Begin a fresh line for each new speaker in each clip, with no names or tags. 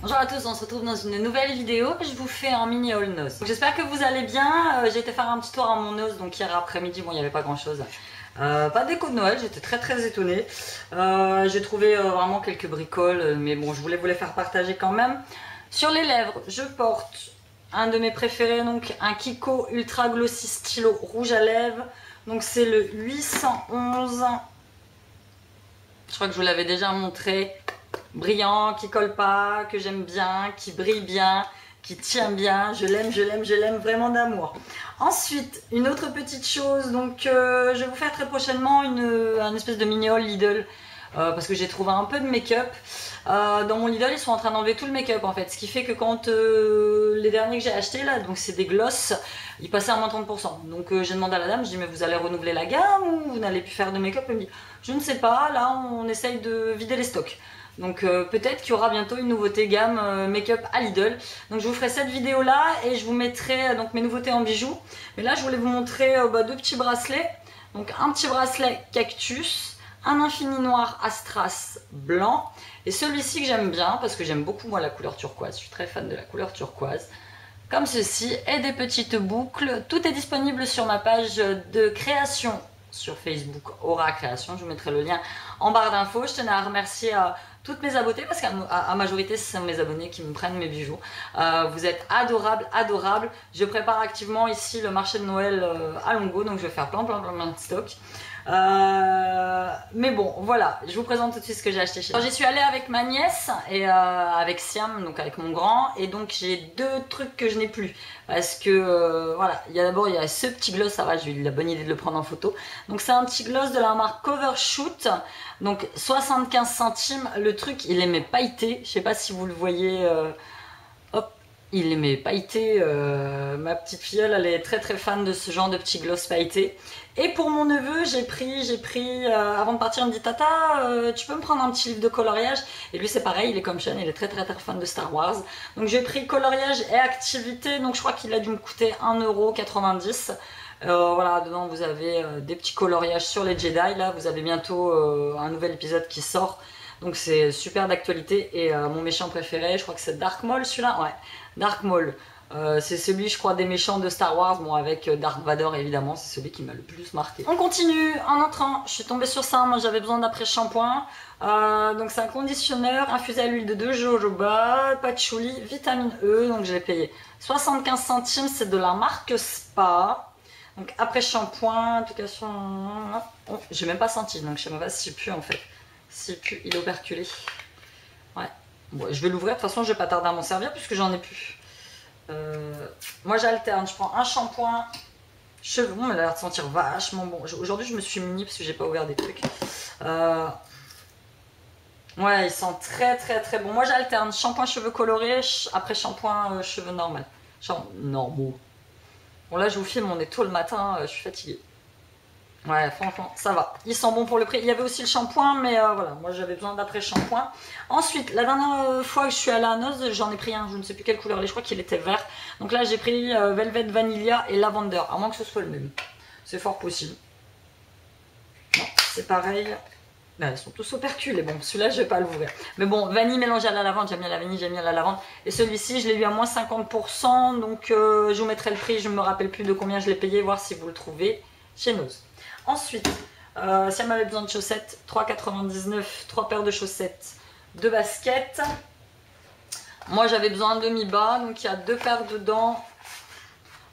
Bonjour à tous, on se retrouve dans une nouvelle vidéo. Je vous fais un mini haul noz. J'espère que vous allez bien. J'ai été faire un petit tour à mon noz, donc hier après-midi, bon il n'y avait pas grand chose. Pas de déco de Noël, j'étais très étonnée. J'ai trouvé vraiment quelques bricoles, mais bon je voulais vous les faire partager quand même. Sur les lèvres, je porte un de mes préférés, donc un Kiko Ultra Glossy Stylo rouge à lèvres. Donc c'est le 811. Je crois que je vous l'avais déjà montré. Brillant, qui colle pas, que j'aime bien, qui brille bien, qui tient bien. Je l'aime vraiment d'amour. Ensuite, une autre petite chose, donc je vais vous faire très prochainement un espèce de mini haul Lidl. Parce que j'ai trouvé un peu de make-up. Dans mon Lidl, ils sont en train d'enlever tout le make-up en fait. Ce qui fait que quand les derniers que j'ai achetés là, donc c'est des gloss, ils passaient à moins 30%. Donc j'ai demandé à la dame, je dis mais vous allez renouveler la gamme ou vous n'allez plus faire de make-up? Elle me dit je ne sais pas, là on essaye de vider les stocks. Donc peut-être qu'il y aura bientôt une nouveauté gamme make-up à Lidl. Donc je vous ferai cette vidéo là et je vous mettrai donc mes nouveautés en bijoux. Mais là je voulais vous montrer deux petits bracelets. Donc un petit bracelet cactus, un infini noir à strass blanc et celui-ci que j'aime bien parce que j'aime beaucoup moi la couleur turquoise. Je suis très fan de la couleur turquoise. Comme ceci et des petites boucles. Tout est disponible sur ma page de création sur Facebook, Aura Création. Je vous mettrai le lien en barre d'infos. Je tenais à remercier toutes mes abonnées parce qu'à majorité ce sont mes abonnés qui me prennent mes bijoux. Vous êtes adorables. Je prépare activement ici le marché de Noël à Longo, donc je vais faire plein de stocks. Mais bon voilà, je vous présente tout de suite ce que j'ai acheté chez moi. J'y suis allée avec ma nièce et avec Siam, donc avec mon grand, et donc j'ai deux trucs que je n'ai plus parce que voilà, d'abord il y a ce petit gloss, ça va, j'ai eu la bonne idée de le prendre en photo. Donc c'est un petit gloss de la marque Covershoot, donc 75 centimes. Le truc il est mais pailleté, je sais pas si vous le voyez. Hop, il est mais pailleté. Ma petite filleule elle est très fan de ce genre de petit gloss pailleté. Et pour mon neveu, j'ai pris avant de partir, il me dit Tata, tu peux me prendre un petit livre de coloriage? Et lui c'est pareil, il est comme Sean, il est très fan de Star Wars. Donc j'ai pris coloriage et activité, donc je crois qu'il a dû me coûter 1,90 €. Voilà, dedans vous avez des petits coloriages sur les Jedi, là vous avez bientôt un nouvel épisode qui sort. Donc c'est super d'actualité et mon méchant préféré, je crois que c'est Dark Maul celui-là, ouais, Dark Maul. C'est celui, je crois, des méchants de Star Wars, bon avec Dark Vador évidemment, c'est celui qui m'a le plus marqué. On continue, en entrant, je suis tombée sur ça, moi j'avais besoin d'après-shampoing. Donc c'est un conditionneur infusé à l'huile de jojoba, patchouli, vitamine E, donc je l'ai payé 75 centimes, c'est de la marque Spa. Donc après-shampoing, application, oh, j'ai même pas senti, donc je sais même pas s'il pue en fait. S'il pue, il est operculé. Ouais, bon, je vais l'ouvrir, de toute façon je vais pas tarder à m'en servir puisque j'en ai plus. Moi j'alterne, je prends un shampoing cheveux, bon, il a l'air de sentir vachement bon. Aujourd'hui je me suis munie parce que j'ai pas ouvert des trucs. Ouais, il sent très bon. Moi j'alterne shampoing cheveux colorés, après shampoing cheveux normal. Normaux. Bon là je vous filme, on est tôt le matin, je suis fatiguée. Ouais, franchement, ça va. Il sent bon pour le prix. Il y avait aussi le shampoing, mais voilà, moi j'avais besoin d'après-shampoing. Ensuite, la dernière fois que je suis allée à Noz, j'en ai pris un, je ne sais plus quelle couleur, je crois qu'il était vert. Donc là, j'ai pris Velvet Vanilla et Lavender, à moins que ce soit le même. C'est fort possible. Non, c'est pareil. Ben, ils sont tous operculés. Bon, celui-là, je vais pas l'ouvrir. Mais bon, vanille mélangée à la lavande, j'aime bien la vanille, j'aime bien la lavande. Et celui-ci, je l'ai eu à moins 50%. Donc, je vous mettrai le prix. Je ne me rappelle plus de combien je l'ai payé, voir si vous le trouvez chez Noz. Ensuite, si elle m'avait besoin de chaussettes, 3,99 €, 3 paires de chaussettes, 2 baskets. Moi, j'avais besoin de mi-bas, donc il y a 2 paires dedans.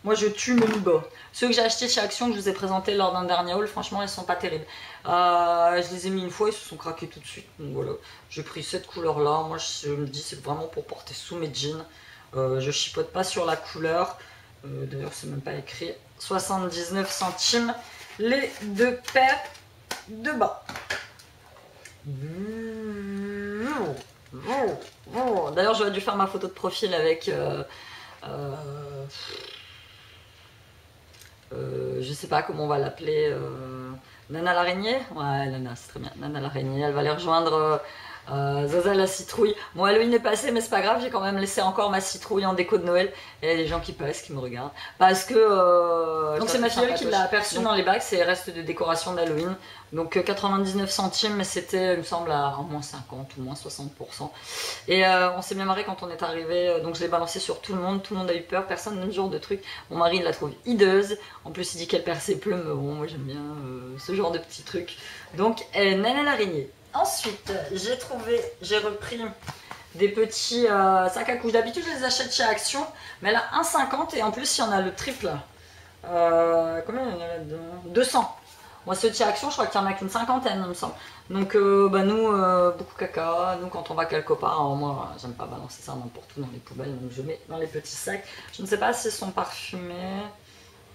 Moi, je tue mes mi-bas. Ceux que j'ai achetés chez Action, que je vous ai présentés lors d'un dernier haul, franchement, ils sont pas terribles. Je les ai mis une fois, ils se sont craqués tout de suite. Donc voilà, j'ai pris cette couleur-là. Moi, je me dis, c'est vraiment pour porter sous mes jeans. Je chipote pas sur la couleur. D'ailleurs, c'est même pas écrit. 79 centimes. Les 2 paires de bas. D'ailleurs, j'aurais dû faire ma photo de profil avec je sais pas comment on va l'appeler, Nana l'araignée. Ouais, Nana, c'est très bien. Nana l'araignée, elle va les rejoindre Zaza la citrouille. Bon, Halloween est passé, mais c'est pas grave, j'ai quand même laissé encore ma citrouille en déco de Noël. Et il y a des gens qui passent, qui me regardent. Parce que. Donc c'est ma filleule qui l'a aperçu dans les bacs, c'est les restes de décoration d'Halloween. Donc 99 centimes, mais c'était, il me semble, à moins 50 ou moins 60%. Et on s'est bien marré quand on est arrivé, donc je l'ai balancé sur tout le monde a eu peur, personne n'a ce genre de truc. Mon mari la trouve hideuse, en plus il dit qu'elle perd ses plumes, mais bon, moi j'aime bien ce genre de petits trucs. Donc Nana l'araignée. Ensuite, j'ai repris des petits sacs à couches. D'habitude je les achète chez Action, mais là 1,50 et en plus il y en a le triple. Combien il y en a là-dedans? 200. Moi, ce chez Action, je crois qu'il y en a qu'une cinquantaine, il me semble. Donc, nous, beaucoup caca. Nous, quand on va quelque part, moi, j'aime pas balancer ça n'importe où dans les poubelles, donc je mets dans les petits sacs. Je ne sais pas s'ils sont parfumés.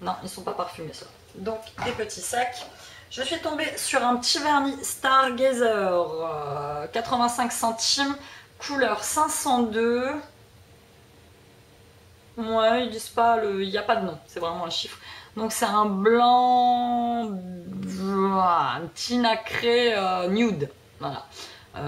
Non, ils sont pas parfumés, ça. Donc, des petits sacs. Je suis tombée sur un petit vernis Stargazer, 85 centimes, couleur 502. Ouais, ils disent pas il n'y a pas de nom, c'est vraiment un chiffre. Donc c'est un blanc, un petit nacré nude. Voilà.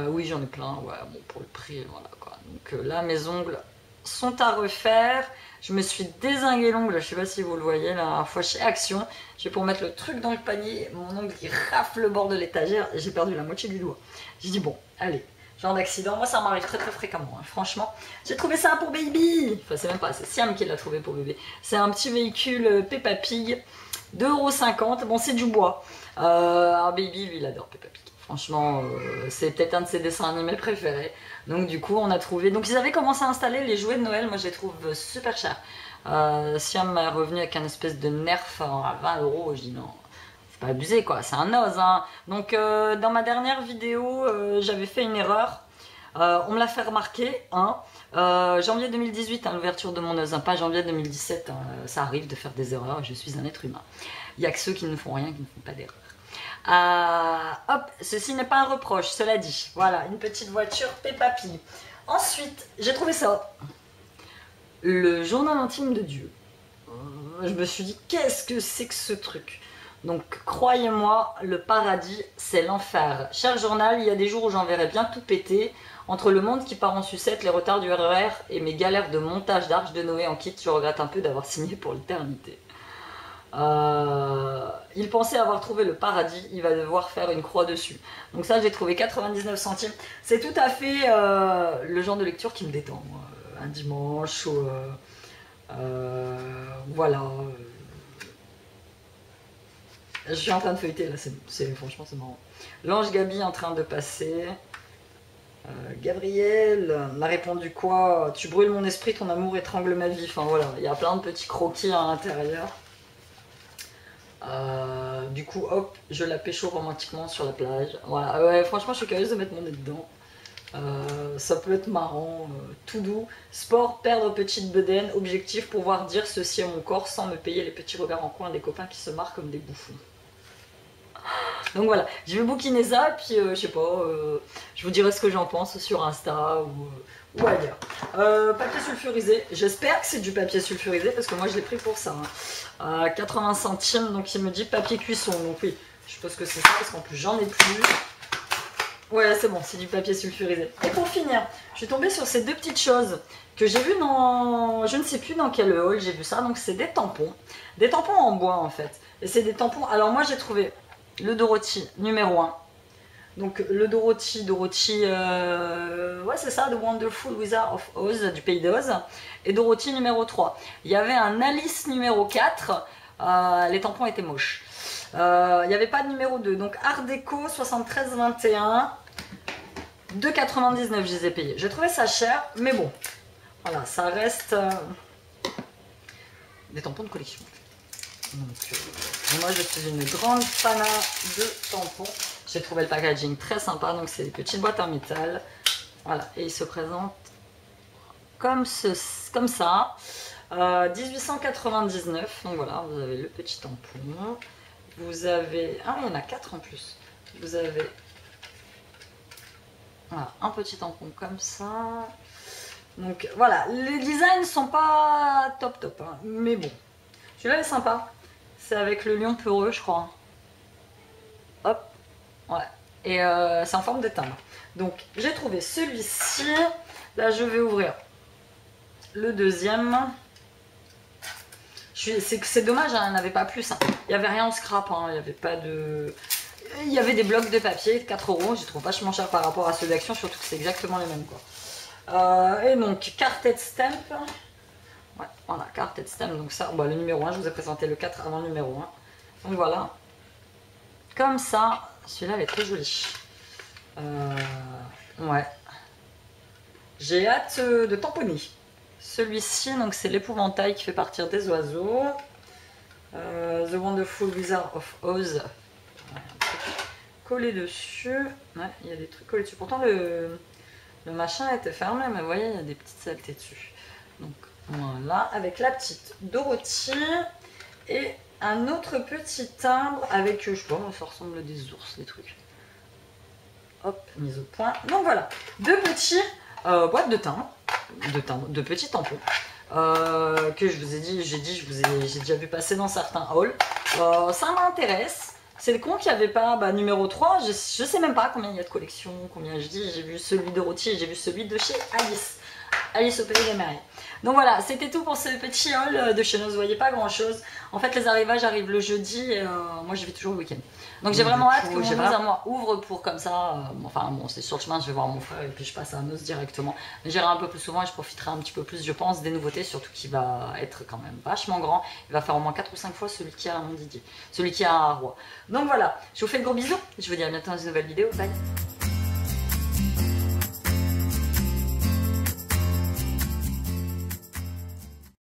Oui, j'en ai plein. Ouais, bon, pour le prix, voilà quoi. Donc là, mes ongles sont à refaire. Je me suis dézingué l'ongle, je sais pas si vous le voyez, la dernière fois chez Action. J'ai pour mettre le truc dans le panier, mon ongle il rafle le bord de l'étagère, j'ai perdu la moitié du doigt. J'ai dit bon, allez. Genre d'accident, moi ça m'arrive très fréquemment, hein. Franchement. J'ai trouvé ça pour Baby. Enfin c'est même pas, c'est Siam qui l'a trouvé pour bébé. C'est un petit véhicule Peppa Pig, 2,50 €, bon c'est du bois. Alors Baby lui il adore Peppa Pig. Franchement c'est peut-être un de ses dessins animés préférés. Donc du coup on a trouvé, donc ils avaient commencé à installer les jouets de Noël, moi je les trouve super chers. Siam est revenu avec un espèce de nerf à 20 €, je dis non. Pas abusé quoi, c'est un os hein. Donc dans ma dernière vidéo j'avais fait une erreur, on me l'a fait remarquer hein. Janvier 2018 hein, l'ouverture de mon os, hein, pas janvier 2017 hein. Ça arrive de faire des erreurs, je suis un être humain, il n'y a que ceux qui ne font rien qui ne font pas d'erreur. Hop, ceci n'est pas un reproche, cela dit, voilà une petite voiture Peppa Pig. Ensuite j'ai trouvé ça, le journal intime de Dieu. Je me suis dit qu'est-ce que c'est que ce truc. Donc croyez-moi, le paradis c'est l'enfer. Cher journal, il y a des jours où j'en verrai bien tout péter. Entre le monde qui part en sucette, les retards du RER et mes galères de montage d'Arche de Noé en kit, je regrette un peu d'avoir signé pour l'éternité. Il pensait avoir trouvé le paradis, il va devoir faire une croix dessus. Donc ça j'ai trouvé 99 centimes. C'est tout à fait le genre de lecture qui me détend. Moi. Un dimanche, voilà. Je suis en train de feuilleter là, franchement c'est marrant. L'ange Gabi en train de passer. Gabriel m'a répondu quoi? Tu brûles mon esprit, ton amour étrangle ma vie. Enfin voilà, il y a plein de petits croquis à l'intérieur. Du coup hop, je la pécho romantiquement sur la plage. Voilà, ouais, franchement je suis curieuse de mettre mon nez dedans. Ça peut être marrant, tout doux. Sport, perdre petite bedaine. Objectif, pouvoir dire ceci à mon corps sans me payer les petits regards en coin des copains qui se marrent comme des bouffons. Donc voilà, je vais bouquiner ça et puis je sais pas, je vous dirai ce que j'en pense sur Insta ou ailleurs. Papier sulfurisé, j'espère que c'est du papier sulfurisé parce que moi je l'ai pris pour ça. Hein. 80 centimes, donc il me dit papier cuisson. Donc oui, je suppose que c'est ça parce qu'en plus j'en ai plus. Ouais, c'est bon, c'est du papier sulfurisé. Et pour finir, je suis tombée sur ces deux petites choses que j'ai vues dans... Je ne sais plus dans quel haul j'ai vu ça. Donc c'est des tampons. Des tampons en bois en fait. Et c'est des tampons... Alors moi j'ai trouvé le Dorothy numéro 1. Donc le Dorothy, ouais c'est ça, The Wonderful Wizard of Oz, du pays d'Oz. Et Dorothy numéro 3. Il y avait un Alice numéro 4. Les tampons étaient moches. Il n'y avait pas de numéro 2. Donc Art Déco 73-21. 2,99 je les ai payés. J'ai trouvé ça cher, mais bon. Voilà, ça reste des tampons de collection. Donc, moi je suis une grande fan de tampons. J'ai trouvé le packaging très sympa. Donc c'est des petites boîtes en métal. Voilà, et ils se présentent comme ça. 1899. Donc voilà, vous avez le petit tampon. Vous avez... Ah, il y en a 4 en plus. Vous avez... Voilà, un petit tampon comme ça. Donc voilà, les designs sont pas top hein, mais bon. Celui-là est sympa. C'est avec le lion peureux, je crois. Hop, ouais. et c'est en forme de timbre. Donc j'ai trouvé celui-ci. Là je vais ouvrir le deuxième. C'est dommage, hein, il n'y en avait pas plus. Hein. Il n'y avait rien en scrap, hein, il n'y avait pas de... Il y avait des blocs de papier de 4 €, je trouve vachement cher par rapport à ceux d'Action, surtout que c'est exactement les mêmes, quoi. Et donc, Carted Stamp. Ouais, voilà, Carted Stamp, donc ça, bah, le numéro 1, je vous ai présenté le 4 avant le numéro 1. Donc voilà, comme ça, celui-là, elle est très jolie. Ouais. J'ai hâte de tamponner. Celui-ci, donc c'est l'épouvantail qui fait partir des oiseaux. The Wonderful Wizard of Oz. Collé dessus. Ouais, il y a des trucs collés dessus. Pourtant, le machin était fermé, mais vous voyez, il y a des petites saletés dessus. Donc voilà, avec la petite Dorothy. Et un autre petit timbre avec, je sais pas, ça ressemble à des ours, des trucs. Hop, mise au point. Donc voilà, deux petits boîtes de timbres, de petits tampons. Que je vous ai dit, j'ai déjà vu passer dans certains hauls. Ça m'intéresse. C'est le con qu'il n'y avait pas numéro 3. Je sais même pas combien il y a de collections, combien je dis. J'ai vu celui de Dorothy et j'ai vu celui de chez Alice. Alice au pays des merveilles. Donc voilà, c'était tout pour ce petit haul de chez nous. Vous voyez pas grand chose. En fait, les arrivages arrivent le jeudi et moi je vais toujours le week-end. Donc j'ai vraiment hâte que mon Noz à moi ouvre pour comme ça. Enfin bon, c'est sur le chemin, je vais voir mon frère et puis je passe à Noz directement. Mais j'irai un peu plus souvent et je profiterai un petit peu plus, je pense, des nouveautés. Surtout qu'il va être quand même vachement grand. Il va faire au moins 4 ou 5 fois celui qui a à Montdidier, celui qui a à Roi. Donc voilà, je vous fais de gros bisous. Je vous dis à bientôt dans une nouvelle vidéo. Bye.